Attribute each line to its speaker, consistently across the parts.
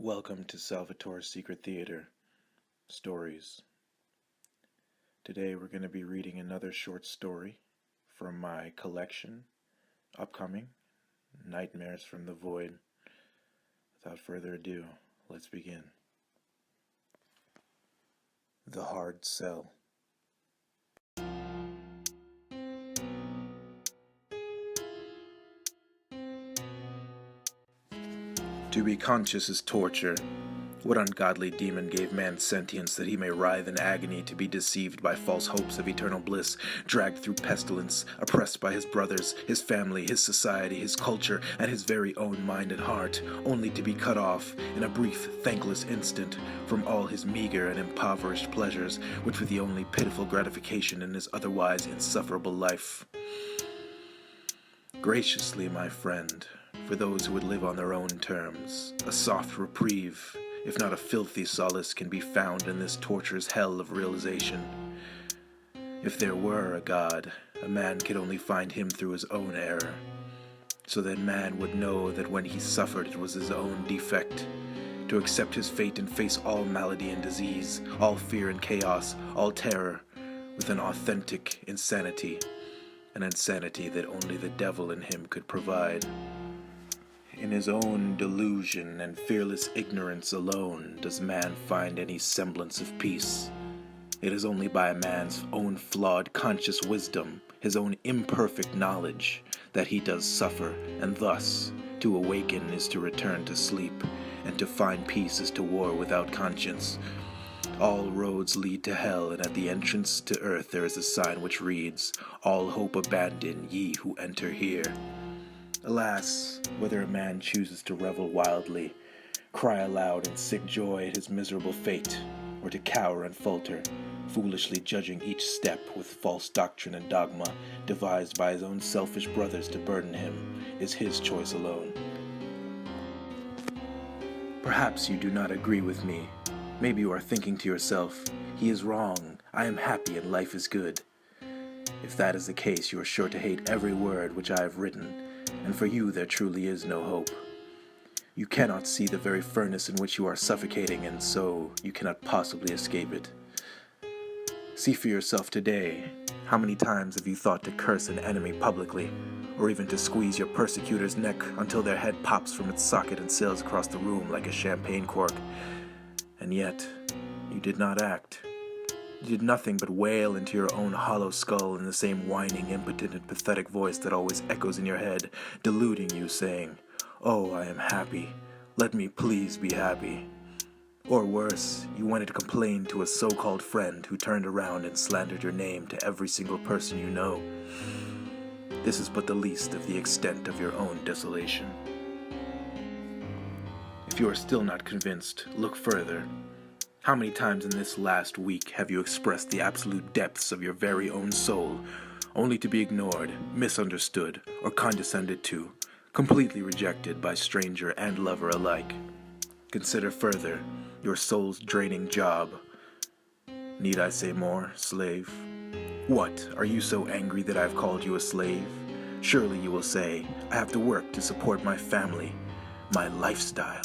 Speaker 1: Welcome to Salvatore's Secret Theater Stories. Today we're going to be reading another short story from my collection, upcoming, Nightmares from the Void. Without further ado, let's begin. The Hard Sell. To be conscious is torture. What ungodly demon gave man sentience that he may writhe in agony to be deceived by false hopes of eternal bliss, dragged through pestilence, oppressed by his brothers, his family, his society, his culture, and his very own mind and heart, only to be cut off, in a brief, thankless instant, from all his meager and impoverished pleasures, which were the only pitiful gratification in his otherwise insufferable life? Graciously, my friend, for those who would live on their own terms, a soft reprieve, if not a filthy solace, can be found in this torture's hell of realization. If there were a God, a man could only find him through his own error, so that man would know that when he suffered it was his own defect, to accept his fate and face all malady and disease, all fear and chaos, all terror, with an authentic insanity, an insanity that only the devil in him could provide. In his own delusion and fearless ignorance alone does man find any semblance of peace. It is only by man's own flawed conscious wisdom, his own imperfect knowledge, that he does suffer, and thus, to awaken is to return to sleep, and to find peace is to war without conscience. All roads lead to hell, and at the entrance to earth there is a sign which reads, "All hope abandon, ye who enter here." Alas, whether a man chooses to revel wildly, cry aloud in sick joy at his miserable fate, or to cower and falter, foolishly judging each step with false doctrine and dogma devised by his own selfish brothers to burden him, is his choice alone. Perhaps you do not agree with me. Maybe you are thinking to yourself, "He is wrong, I am happy and life is good." If that is the case, you are sure to hate every word which I have written, and for you there truly is no hope. You cannot see the very furnace in which you are suffocating, and so you cannot possibly escape it. See for yourself today, how many times have you thought to curse an enemy publicly, or even to squeeze your persecutor's neck until their head pops from its socket and sails across the room like a champagne cork? And yet, you did not act. You did nothing but wail into your own hollow skull in the same whining, impotent, and pathetic voice that always echoes in your head, deluding you, saying, "Oh, I am happy. Let me please be happy." Or worse, you wanted to complain to a so-called friend who turned around and slandered your name to every single person you know. This is but the least of the extent of your own desolation. If you are still not convinced, look further. How many times in this last week have you expressed the absolute depths of your very own soul, only to be ignored, misunderstood, or condescended to, completely rejected by stranger and lover alike? Consider further your soul's draining job. Need I say more, slave? What, are you so angry that I have called you a slave? Surely you will say, I have to work to support my family, my lifestyle.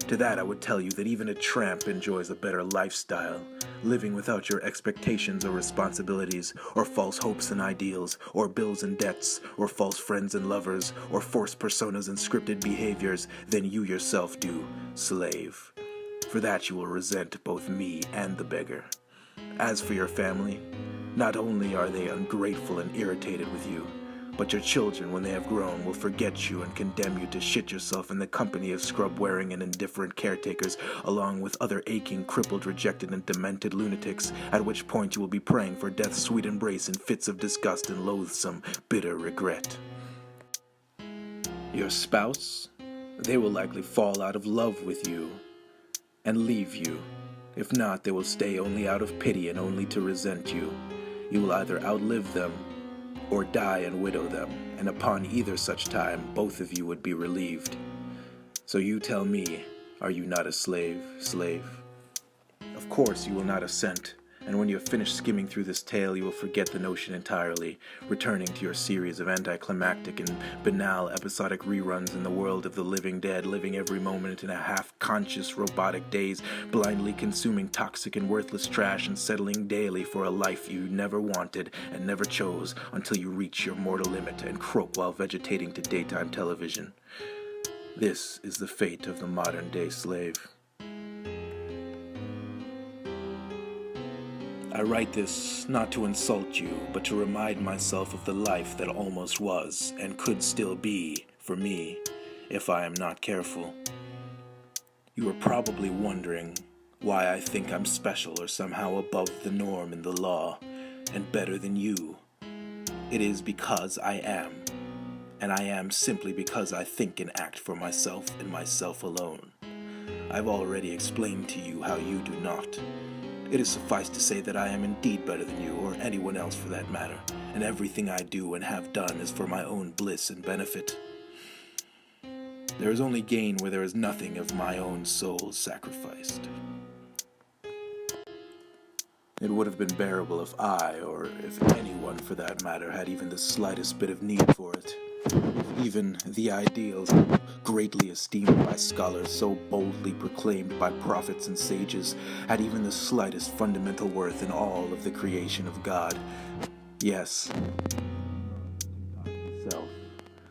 Speaker 1: To that I would tell you that even a tramp enjoys a better lifestyle, living without your expectations or responsibilities, or false hopes and ideals, or bills and debts, or false friends and lovers, or forced personas and scripted behaviors, than you yourself do, slave. For that you will resent both me and the beggar. As for your family, not only are they ungrateful and irritated with you, but your children, when they have grown, will forget you and condemn you to shit yourself in the company of scrub-wearing and indifferent caretakers, along with other aching, crippled, rejected, and demented lunatics, at which point you will be praying for death's sweet embrace in fits of disgust and loathsome, bitter regret. Your spouse? They will likely fall out of love with you and leave you. If not, they will stay only out of pity and only to resent you. You will either outlive them or die and widow them, and upon either such time, both of you would be relieved. So you tell me, are you not a slave? Of course you will not assent, And when you have finished skimming through this tale, you will forget the notion entirely, returning to your series of anticlimactic and banal episodic reruns in the world of the living dead, living every moment in a half-conscious robotic daze, blindly consuming toxic and worthless trash and settling daily for a life you never wanted and never chose until you reach your mortal limit and croak while vegetating to daytime television. This is the fate of the modern-day slave. I write this not to insult you, but to remind myself of the life that almost was and could still be for me if I am not careful. You are probably wondering why I think I'm special or somehow above the norm in the law and better than you. It is because I am, and I am simply because I think and act for myself and myself alone. I've already explained to you how you do not. It is suffice to say that I am indeed better than you, or anyone else for that matter, and everything I do and have done is for my own bliss and benefit. There is only gain where there is nothing of my own soul sacrificed. It would have been bearable if I, or if anyone for that matter, had even the slightest bit of need for it. Even the ideals greatly esteemed by scholars, so boldly proclaimed by prophets and sages, had even the slightest fundamental worth in all of the creation of God. Yes, himself.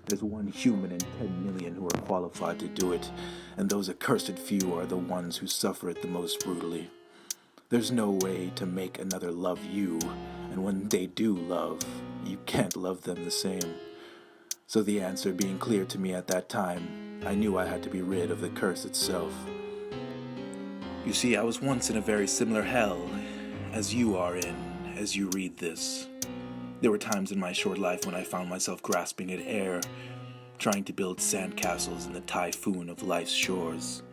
Speaker 1: There's one human in 10 million who are qualified to do it, and those accursed few are the ones who suffer it the most brutally. There's no way to make another love you, and when they do love, you can't love them the same. So the answer being clear to me at that time, I knew I had to be rid of the curse itself. You see, I was once in a very similar hell as you are in as you read this. There were times in my short life when I found myself grasping at air, trying to build sandcastles in the typhoon of life's shores.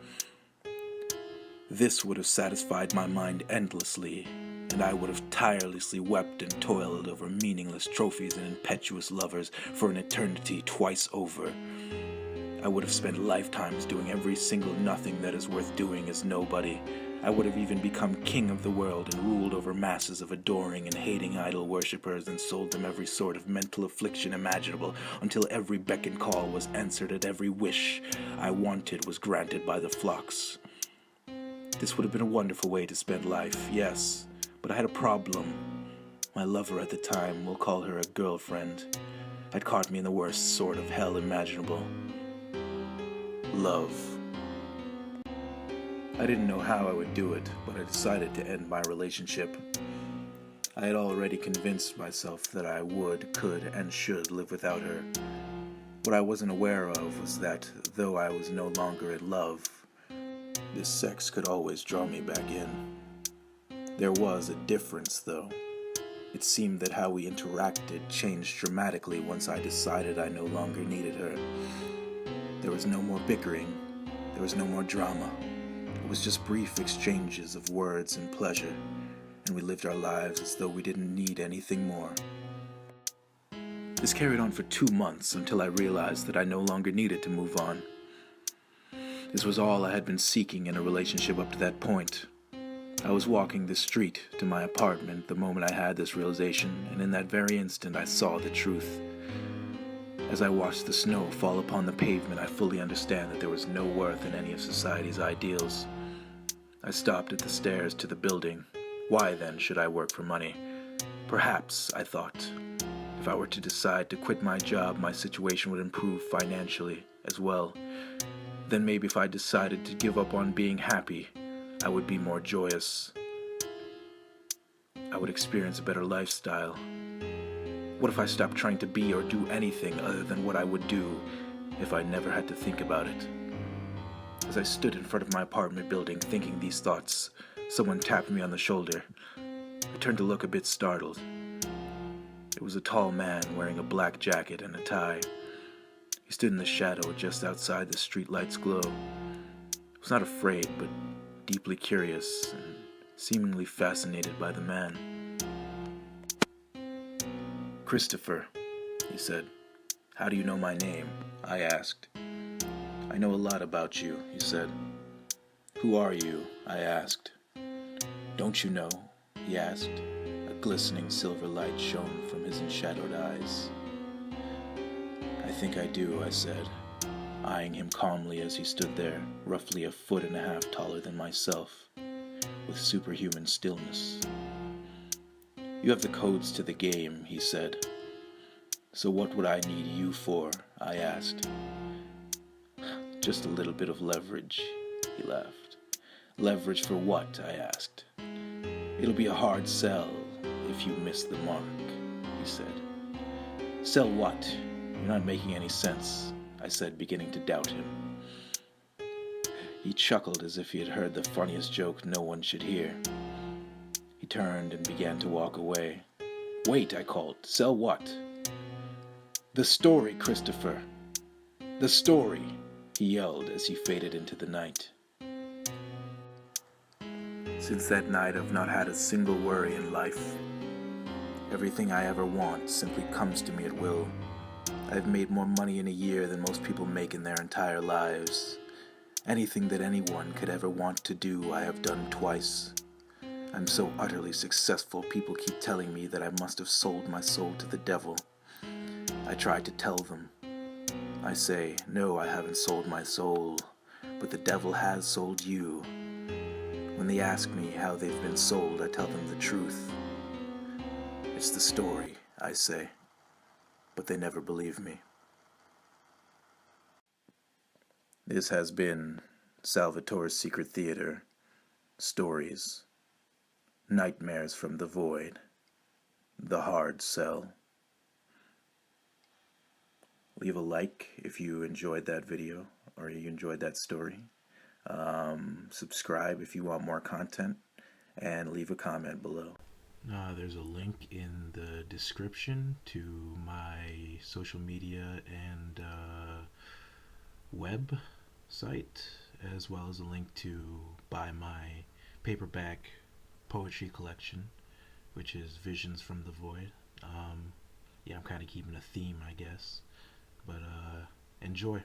Speaker 1: This would have satisfied my mind endlessly, and I would have tirelessly wept and toiled over meaningless trophies and impetuous lovers for an eternity twice over. I would have spent lifetimes doing every single nothing that is worth doing as nobody. I would have even become king of the world and ruled over masses of adoring and hating idol worshippers and sold them every sort of mental affliction imaginable until every beck and call was answered and every wish I wanted was granted by the flocks. This would have been a wonderful way to spend life, yes. But I had a problem. My lover at the time, we'll call her a girlfriend, had caught me in the worst sort of hell imaginable. Love. I didn't know how I would do it, but I decided to end my relationship. I had already convinced myself that I would, could, and should live without her. What I wasn't aware of was that, though I was no longer in love, this sex could always draw me back in. There was a difference, though. It seemed that how we interacted changed dramatically once I decided I no longer needed her. There was no more bickering. There was no more drama. It was just brief exchanges of words and pleasure, and we lived our lives as though we didn't need anything more. This carried on for 2 months until I realized that I no longer needed to move on. This was all I had been seeking in a relationship up to that point. I was walking the street to my apartment the moment I had this realization, and in that very instant I saw the truth. As I watched the snow fall upon the pavement, I fully understand that there was no worth in any of society's ideals. I stopped at the stairs to the building. Why then should I work for money? Perhaps, I thought, if I were to decide to quit my job, my situation would improve financially as well. Then maybe if I decided to give up on being happy, I would be more joyous. I would experience a better lifestyle. What if I stopped trying to be or do anything other than what I would do if I never had to think about it? As I stood in front of my apartment building thinking these thoughts, someone tapped me on the shoulder. I turned to look a bit startled. It was a tall man wearing a black jacket and a tie. He stood in the shadow just outside the streetlight's glow. I was not afraid, but deeply curious and seemingly fascinated by the man. "Christopher," he said. "How do you know my name?" I asked. "I know a lot about you," he said. "Who are you?" I asked. "Don't you know? he asked. A glistening silver light shone from his enshadowed eyes. I think I do, I said, eyeing him calmly as he stood there, roughly 1.5 feet taller than myself, with superhuman stillness. You have the codes to the game, he said. So what would I need you for? I asked. Just a little bit of leverage, he laughed. Leverage for what? I asked. It'll be a hard sell if you miss the mark, he said. Sell what? You're not making any sense, I said, beginning to doubt him. He chuckled as if he had heard the funniest joke no one should hear. He turned and began to walk away. Wait, I called. Sell what? The story, Christopher. The story, he yelled as he faded into the night. Since that night, I've not had a single worry in life. Everything I ever want simply comes to me at will. I've made more money in a year than most people make in their entire lives. Anything that anyone could ever want to do, I have done twice. I'm so utterly successful, people keep telling me that I must have sold my soul to the devil. I try to tell them. I say, no, I haven't sold my soul, but the devil has sold you. When they ask me how they've been sold, I tell them the truth. It's the story, I say, but they never believe me. This has been Salvatore's Secret Theater Stories. Nightmares from the Void. The Hard Sell. Leave a like if you enjoyed that video or you enjoyed that story. Subscribe if you want more content, and leave a comment below. There's a link in the description to my social media and website, as well as a link to buy my paperback poetry collection, which is Visions from the Void. I'm kind of keeping a theme, I guess, but enjoy.